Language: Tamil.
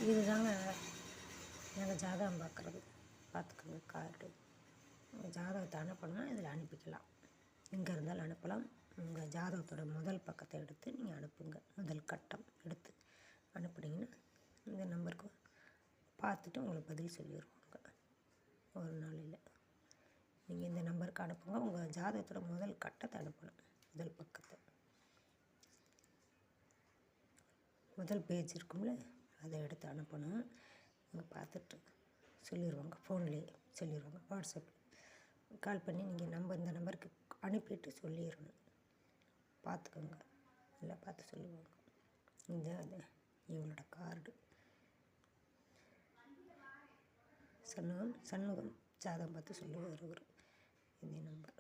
இதுதாங்க நாங்கள் ஜாதகம் பார்க்குறது. பார்த்துக்கோங்க கார்டு. உங்கள் ஜாதகத்தை அனுப்பணும்னா இதில் அனுப்பிக்கலாம். எங்கே இருந்தாலும் அனுப்பலாம். உங்கள் ஜாதகத்தோட முதல் பக்கத்தை எடுத்து நீங்கள் அனுப்புங்க. முதல் கட்டம் எடுத்து அனுப்புனீங்கன்னா இந்த நம்பருக்கு பார்த்துட்டு உங்களுக்கு பதில் சொல்லிடுவாங்க. ஒரு நாளையில் நீங்கள் இந்த நம்பருக்கு அனுப்புங்க. உங்கள் ஜாதகத்தோட முதல் கட்டத்தை அனுப்பணும். முதல் பக்கத்தை, முதல் பேஜ் இருக்கும்ல, அதை எடுத்து அனுப்பணும். அவங்க பார்த்துட்டு சொல்லிடுவாங்க. ஃபோன்லேயே சொல்லிடுவாங்க. வாட்ஸ்அப்பில் கால் பண்ணி நீங்கள் இந்த நம்பருக்கு அனுப்பிட்டு சொல்லிடணும். பார்த்துக்கோங்க, நல்லா பார்த்து சொல்லுவாங்க. அது இவங்களோட கார்டு. சண்முகம் ஜாதகம் பார்த்து சொல்லுவார் அவர். இந்த நம்பர்